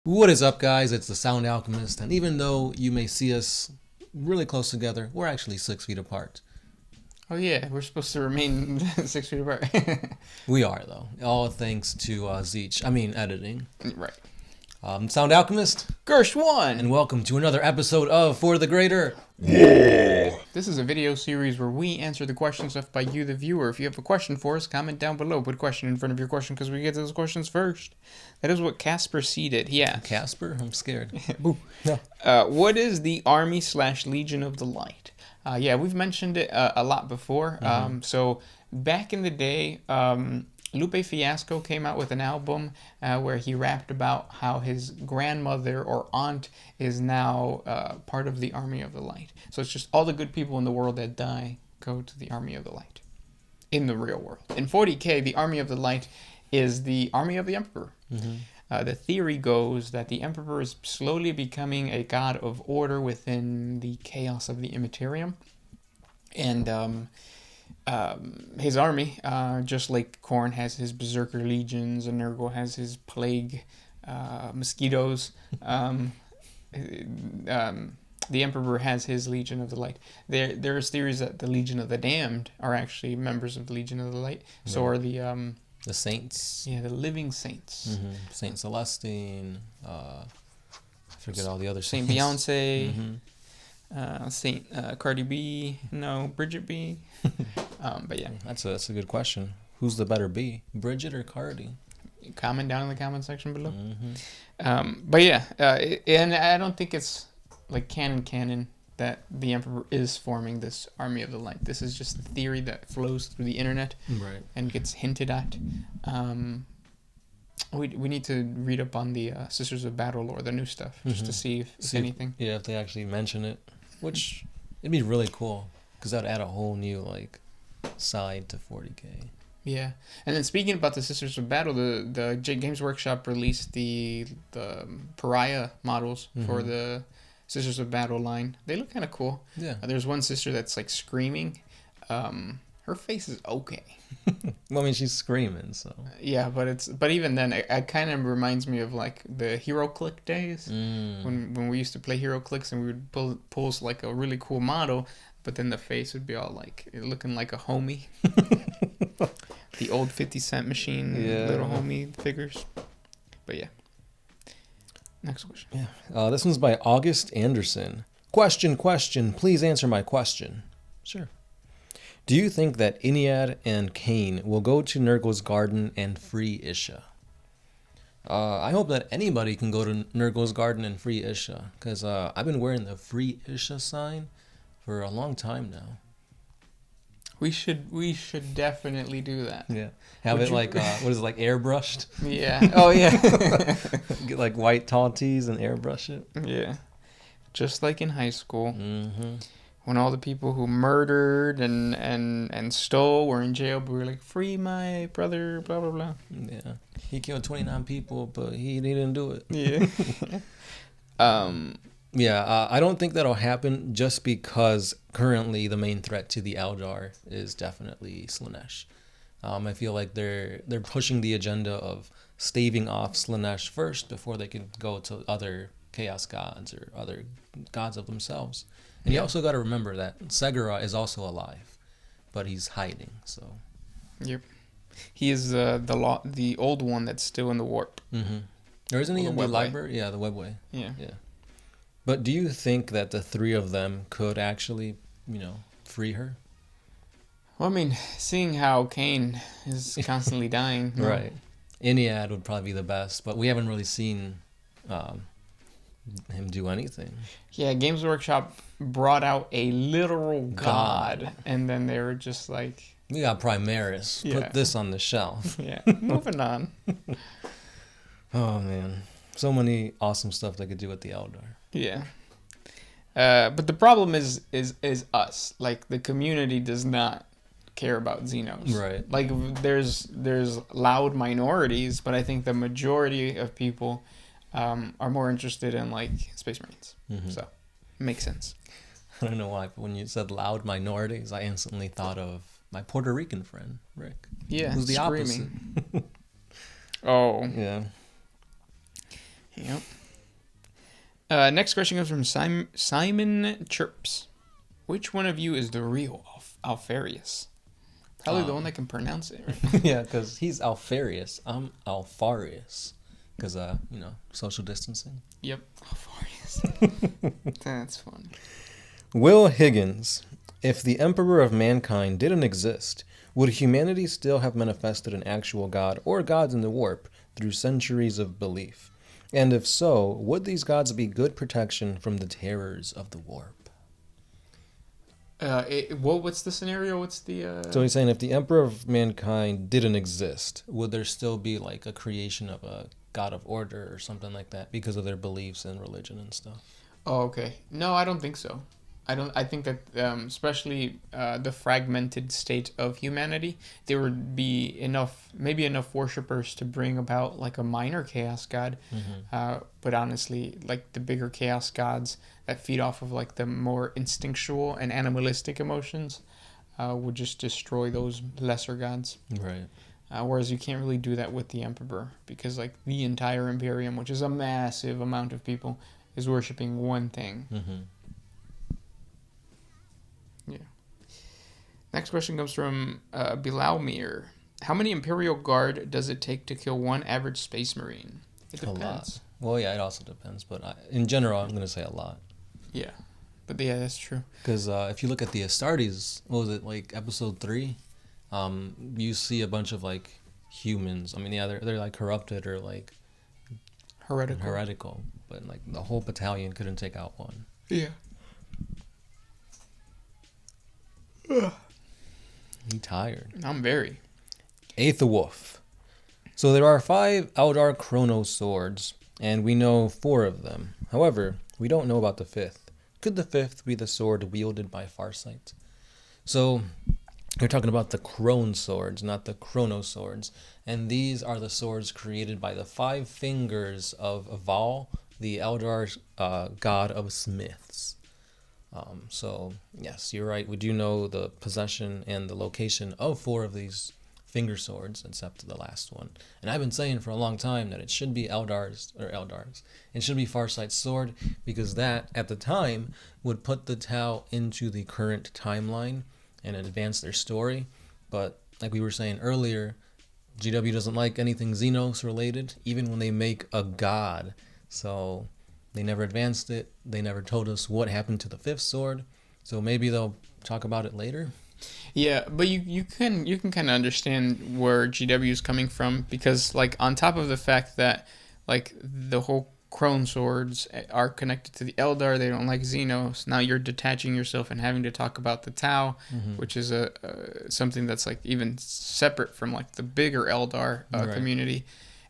What is up, guys? It's the Sound Alchemist, and even though you may see us really close together, we're actually 6 feet apart. Oh yeah, we're supposed to remain 6 feet apart. We are, though, all thanks to editing. Right. Sound Alchemist, Gersh 1! and welcome to another episode of For the Greater. This is a video series where we answer the questions left by you, the viewer. If you have a question for us, comment down below. Put a question in front of your question because we get to those questions first. That is what Casper C did. He asked. Casper? I'm scared. Boo. No. What is the Army/Legion of the Light? Yeah, we've mentioned it a lot before. So back in the day, Lupe Fiasco came out with an album where he rapped about how his grandmother or aunt is now part of the Army of the Light. So it's just all the good people in the world that die go to the Army of the Light in the real world. In 40K, the Army of the Light is the Army of the Emperor. The theory goes that the Emperor is slowly becoming a god of order within the chaos of the Immaterium. And his army, just like Krone has his Berserker Legions and Nurgle has his Plague Mosquitoes, the Emperor has his Legion of the Light. There's theories that the Legion of the Damned are actually members of the Legion of the Light. Yeah. So are the Saints. Yeah, the living saints. Saint Celestine. I forget all the other Saint saints. Beyonce. Saint Cardi B. No, Bridget B. But yeah, That's a good question. Who's the better B, Bridget or Cardi? Comment down in the comment section below. But yeah, and I don't think it's like canon that the Emperor is forming this Army of the Light. This is just a theory that flows through the internet, right, and gets hinted at. We need to read up on the Sisters of Battle or the new stuff just to see if anything. If they actually mention it, which it'd be really cool because that'd add a whole new side to 40K. Yeah, and then speaking about the Sisters of Battle, the Games Workshop released the Pariah models for the Sisters of Battle line. They look kind of cool. Yeah. There's one sister that's like screaming. Her face is okay. Well, I mean, she's screaming, so. Yeah, but even then, it kind of reminds me of like the Hero Click days when we used to play Hero Clicks and we would pull like a really cool model, but then the face would be all like looking like a homie. The old 50 Cent Machine little homie figures. But yeah. Next question. Yeah. This one's by August Anderson. Question. Please answer my question. Sure. Do you think that Iniad and Kane will go to Nurgle's Garden and free Isha? I hope that anybody can go to Nurgle's Garden and free Isha, because I've been wearing the free Isha sign for a long time now. We should definitely do that. Yeah. Have what is it, like airbrushed? Yeah. Oh, yeah. Get like white tall tees and airbrush it. Yeah. Just like in high school. When all the people who murdered and stole were in jail, but we were like, free my brother, blah, blah, blah. Yeah. He killed 29 people, but he didn't do it. Yeah. Yeah, I don't think that'll happen just because currently the main threat to the Eldar is definitely Slaanesh. I feel like they're pushing the agenda of staving off Slaanesh first before they can go to other chaos gods or other gods of themselves. And you also got to remember that Segura is also alive, but he's hiding. So. Yep. He is the old one that's still in the warp. Or isn't he in the webway. library? Yeah, the webway. Yeah. But do you think that the three of them could actually, free her? Well, I mean, seeing how Kane is constantly dying. No. Right. Iniad would probably be the best, but we haven't really seen him do anything. Yeah, Games Workshop brought out a literal god. And then they were just like... We got Primaris. Yeah. Put this on the shelf. Yeah, moving on. Oh, man. So many awesome stuff they could do with the Eldar. Yeah. But the problem is us. Like, the community does not care about Xenos. Right. Like, there's loud minorities, but I think the majority of people are more interested in, like, Space Marines. So, it makes sense. I don't know why, but when you said loud minorities, I instantly thought of my Puerto Rican friend, Rick. Yeah, who's the screaming. opposite. Oh. Yeah. Yep. Next question comes from Simon Chirps. Which one of you is the real Alfarias? Probably the one that can pronounce it, right? Yeah, because he's Alfarias. I'm Alfarias. Because, social distancing. Yep. Alfarias. That's funny. Will Higgins, if the Emperor of Mankind didn't exist, would humanity still have manifested an actual god or gods in the warp through centuries of belief? And if so, would these gods be good protection from the terrors of the warp? What's the scenario? What's the... So he's saying if the Emperor of Mankind didn't exist, would there still be like a creation of a god of order or something like that because of their beliefs and religion and stuff? Oh, okay. No, I don't think so. I think that especially the fragmented state of humanity, there would be maybe enough worshippers to bring about like a minor chaos god. But honestly, like the bigger chaos gods that feed off of like the more instinctual and animalistic emotions would just destroy those lesser gods. Right. Whereas you can't really do that with the Emperor because like the entire Imperium, which is a massive amount of people, is worshipping one thing. Yeah. Next question comes from Bilaumir. How many Imperial Guard does it take to kill one average Space Marine? It depends. A lot. Well, yeah, it also depends, but in general, I'm going to say a lot. Yeah. But yeah, that's true. Because if you look at the Astartes, what was it, like episode 3? You see a bunch of like humans. I mean, yeah, they're like corrupted or like heretical, but like the whole battalion couldn't take out one. Yeah. You tired? I'm very. Aethelwulf. So there are 5 Eldar Krone swords, and we know 4 of them. However, we don't know about the 5th. Could the 5th be the sword wielded by Farsight? So we're talking about the Krone swords, not the Krone swords. And these are the swords created by the 5 fingers of Val, the Eldar god of smiths. So, yes, you're right. We do know the possession and the location of 4 of these finger swords, except the last one. And I've been saying for a long time that it should be Eldars. It should be Farsight's sword, because that, at the time, would put the Tau into the current timeline and advance their story. But, like we were saying earlier, GW doesn't like anything Xenos related, even when they make a god. So they never advanced it. They never told us what happened to the 5th sword. So maybe they'll talk about it later. Yeah, but you can kind of understand where GW is coming from, because like on top of the fact that like the whole Krone swords are connected to the Eldar, they don't like Xenos. Now you're detaching yourself and having to talk about the Tau, which is something that's like even separate from like the bigger Eldar community.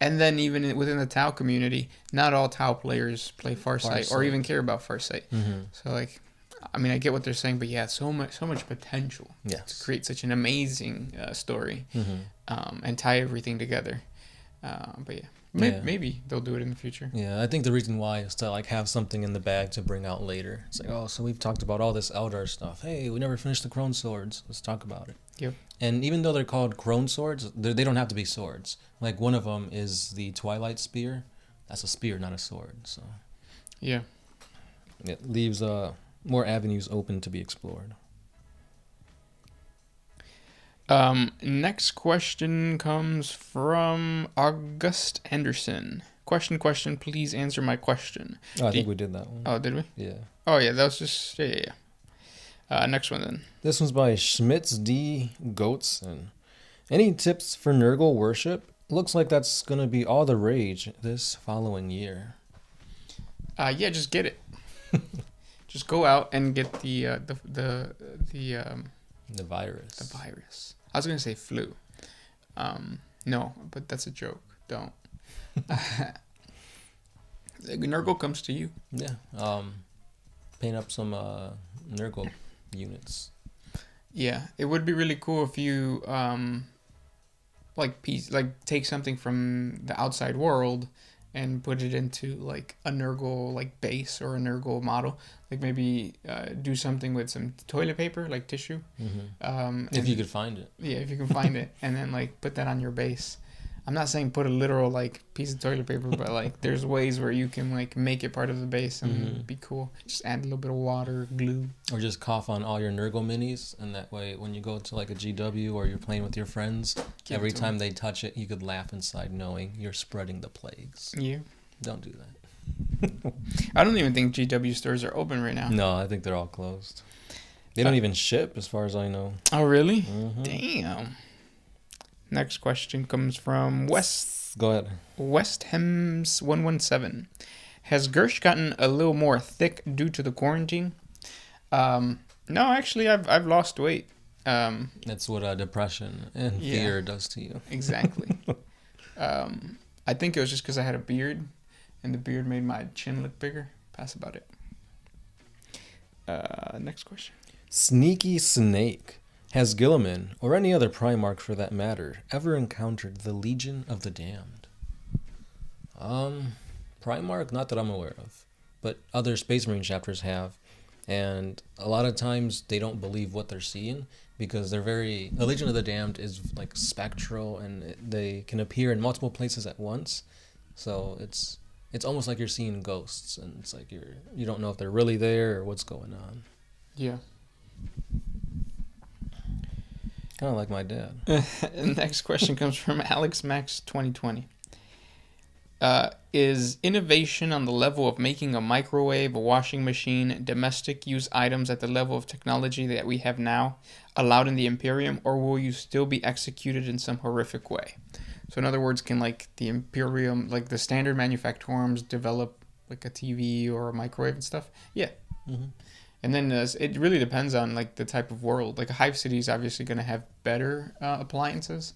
And then even within the Tau community, not all Tau players play Farsight or even care about Farsight. So like, I mean, I get what they're saying, but yeah, so much potential to create such an amazing story and tie everything together. But yeah, maybe they'll do it in the future. Yeah, I think the reason why is to like have something in the bag to bring out later. It's like, oh, so we've talked about all this Eldar stuff. Hey, we never finished the Krone swords. Let's talk about it. Yep. And even though they're called Krone swords, they don't have to be swords. Like one of them is the Twilight Spear. That's a spear, not a sword. So yeah, it leaves more avenues open to be explored. Next question comes from August Anderson. Question, please answer my question. Oh, I think we did that one. Oh, did we? Yeah. Oh, yeah, that was just, yeah. Next one then. This one's by Schmitz D. Goatson. Any tips for Nurgle worship? Looks like that's going to be all the rage this following year. Yeah, just get it. Just go out and get the virus. The virus. I was gonna say flu. No, but that's a joke. Don't. Nurgle comes to you. Yeah. Paint up some Nurgle units. Yeah, it would be really cool if you take something from the outside world and put it into like a Nurgle like base or a Nurgle model. Like maybe do something with some toilet paper, like tissue. If you could find it. Yeah, if you can find it, and then like put that on your base. I'm not saying put a literal like piece of toilet paper, but like there's ways where you can like make it part of the base and be cool. Just add a little bit of water, glue, or just cough on all your Nurgle minis, and that way when you go to like a GW or you're playing with your friends, every time they touch it, you could laugh inside knowing you're spreading the plagues. Yeah. Don't do that. I don't even think GW stores are open right now. No, I think they're all closed. They don't even ship, as far as I know. Oh, really? Damn. Next question comes from West. Go ahead. West Hems 117. Has Gersh gotten a little more thick due to the quarantine? No, actually, I've lost weight. That's what depression and fear does to you. Exactly. I think it was just because I had a beard, and the beard made my chin look bigger. That's about it. Next question. Sneaky Snake. Has Gilliman, or any other Primarch for that matter, ever encountered the Legion of the Damned? Primarch, not that I'm aware of, but other Space Marine chapters have, and a lot of times they don't believe what they're seeing because the Legion of the Damned is like spectral, and they can appear in multiple places at once, so it's almost like you're seeing ghosts, and it's like you don't know if they're really there or what's going on. Yeah. Kind of like my dad. Next question comes from Alex Max 2020. Is innovation on the level of making a microwave, a washing machine, domestic use items at the level of technology that we have now allowed in the Imperium, or will you still be executed in some horrific way? So in other words, can like the Imperium, like the standard manufactorums develop like a TV or a microwave and stuff? Yeah. Mm-hmm. And then it really depends on like the type of world. Like a hive city is obviously going to have better appliances,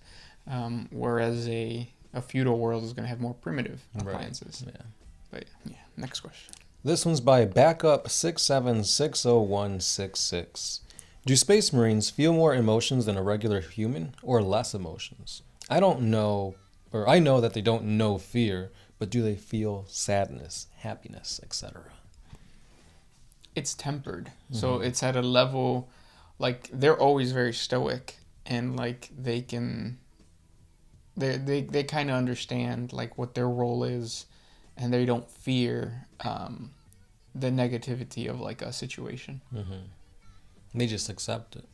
whereas a feudal world is going to have more primitive appliances. Right. Yeah. But yeah, next question. This one's by Backup676066. Do Space Marines feel more emotions than a regular human, or less emotions? I don't know, or I know that they don't know fear, but do they feel sadness, happiness, etc.? It's tempered, so it's at a level like they're always very stoic, and like they kind of understand like what their role is, and they don't fear the negativity of like a situation. They just accept it.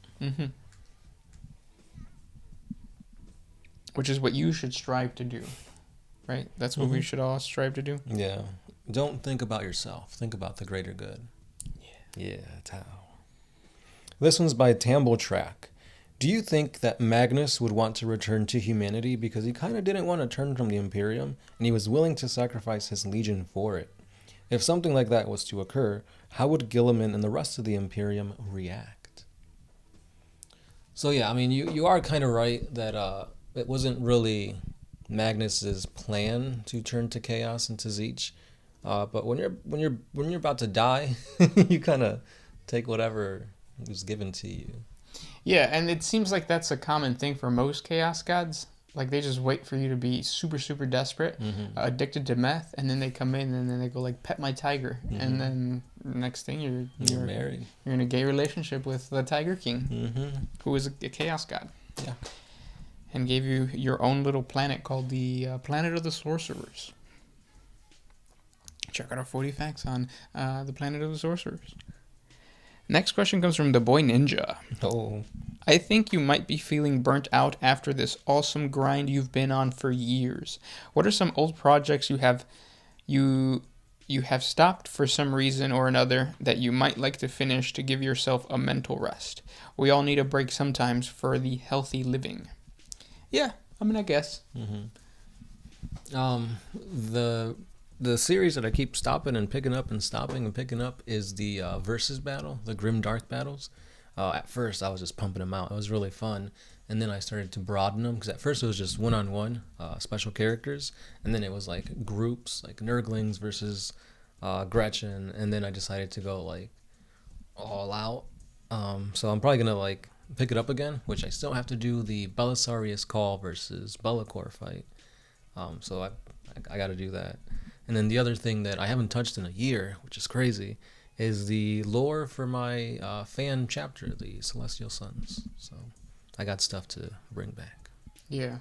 Which is what you should strive to do, right? That's what we should all strive to do. Yeah. Don't think about yourself. Think about the greater good. Yeah, that's how. This one's by Tamble Track. Do you think that Magnus would want to return to humanity because he kind of didn't want to turn from the Imperium, and he was willing to sacrifice his legion for it? If something like that was to occur, how would Gilliman and the rest of the Imperium react? So yeah, I mean, you are kind of right that it wasn't really Magnus's plan to turn to Chaos and to Tzeentch. But when you're about to die, you kind of take whatever was given to you. Yeah, and it seems like that's a common thing for most Chaos gods. Like they just wait for you to be super, super desperate, addicted to meth, and then they come in and then they go like, "Pet my tiger," and then next thing you're married. You're in a gay relationship with the Tiger King, who is a Chaos god. Yeah, and gave you your own little planet called the Planet of the Sorcerers. Check out our 40 facts on the Planet of the Sorcerers. Next question comes from the Boy Ninja. Oh. I think you might be feeling burnt out after this awesome grind you've been on for years. What are some old projects you have stopped for some reason or another that you might like to finish to give yourself a mental rest? We all need a break sometimes for the healthy living. Yeah, I mean, I guess. The series that I keep stopping and picking up and stopping and picking up is the Versus battle, the Grim Dark battles. At first, I was just pumping them out. It was really fun. And then I started to broaden them, because at first it was just one-on-one special characters. And then it was like groups, like Nurglings versus Gretchen. And then I decided to go like all out. So I'm probably going to like pick it up again, which I still have to do the Belisarius Call versus Be'lakor fight. So I got to do that. And then the other thing that I haven't touched in a year, which is crazy, is the lore for my fan chapter, the Celestial Sons. So I got stuff to bring back. Yeah.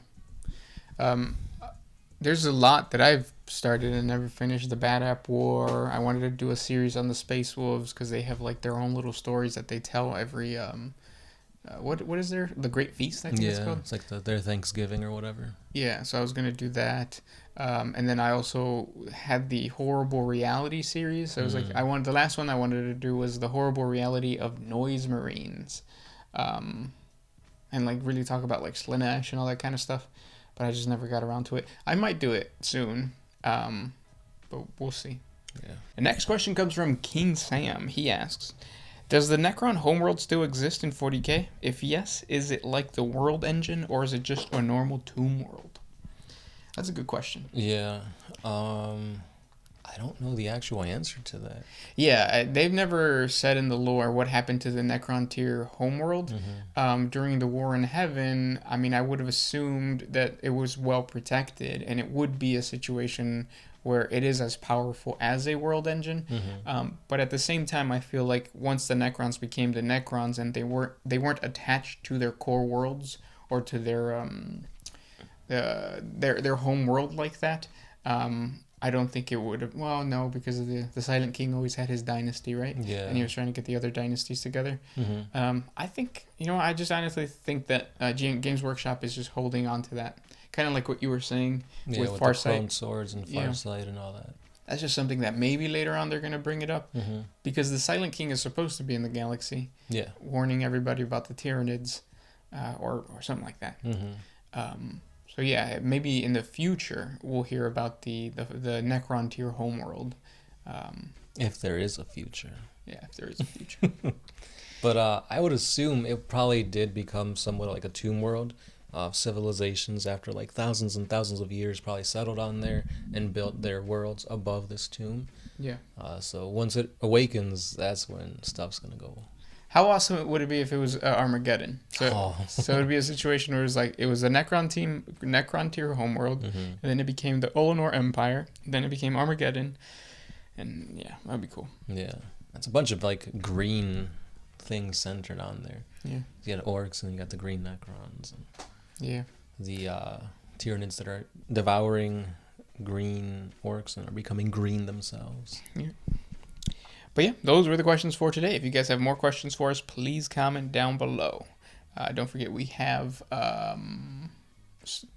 There's a lot that I've started and never finished. The Bad App War. I wanted to do a series on the Space Wolves because they have like their own little stories that they tell every what is the Great Feast, I think it's called. It's like their Thanksgiving or whatever. Yeah, so I was gonna do that, and then I also had the Horrible Reality series. So I was like, the last one I wanted to do was the Horrible Reality of Noise Marines, and like really talk about like Slaanesh and all that kind of stuff. But I just never got around to it. I might do it soon, but we'll see. Yeah. The next question comes from King Sam. He asks, does the Necron Homeworld still exist in 40K? If yes, is it like the World Engine, or is it just a normal Tomb World? That's a good question. Yeah. I don't know the actual answer to that. Yeah, they've never said in the lore what happened to the Necron tier Homeworld. During the War in Heaven, I mean, I would have assumed that it was well protected, and it would be a situation where it is as powerful as a world engine. But at the same time, I feel like once the Necrons became the Necrons and they weren't attached to their core worlds or to their home world like that, I don't think it would have. Well, no, because of the Silent King always had his dynasty, right? Yeah. And he was trying to get the other dynasties together. I think, I just honestly think that Games Workshop is just holding on to that. Kind of like what you were saying with Farsight. The Krone swords and Farsight and all that. That's just something that maybe later on they're going to bring it up. Because the Silent King is supposed to be in the galaxy. Yeah. Warning everybody about the Tyranids or something like that. So yeah, maybe in the future we'll hear about the Necron tier homeworld. If there is a future. Yeah, if there is a future. But I would assume it probably did become somewhat like a tomb world. Civilizations after like thousands and thousands of years probably settled on there and built their worlds above this tomb. Yeah. So once it awakens, that's when stuff's gonna go. How awesome would it be if it was Armageddon? So it would be a situation where it was a Necron tier homeworld, and then it became the Olenor Empire, then it became Armageddon, and yeah, that'd be cool. Yeah, that's a bunch of like green things centered on there. Yeah, you got orcs and you got the green Necrons. And the Tyranids that are devouring green orcs and are becoming green themselves. Yeah. But yeah, those were the questions for today. If you guys have more questions for us, please comment down below. Don't forget we have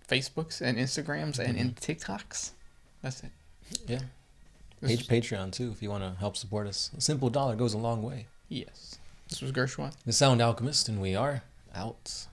Facebooks and Instagrams and TikToks. That's it. Yeah. Patreon too if you want to help support us. A simple dollar goes a long way. Yes. This was Gersh. The Sound Alchemist, and we are out.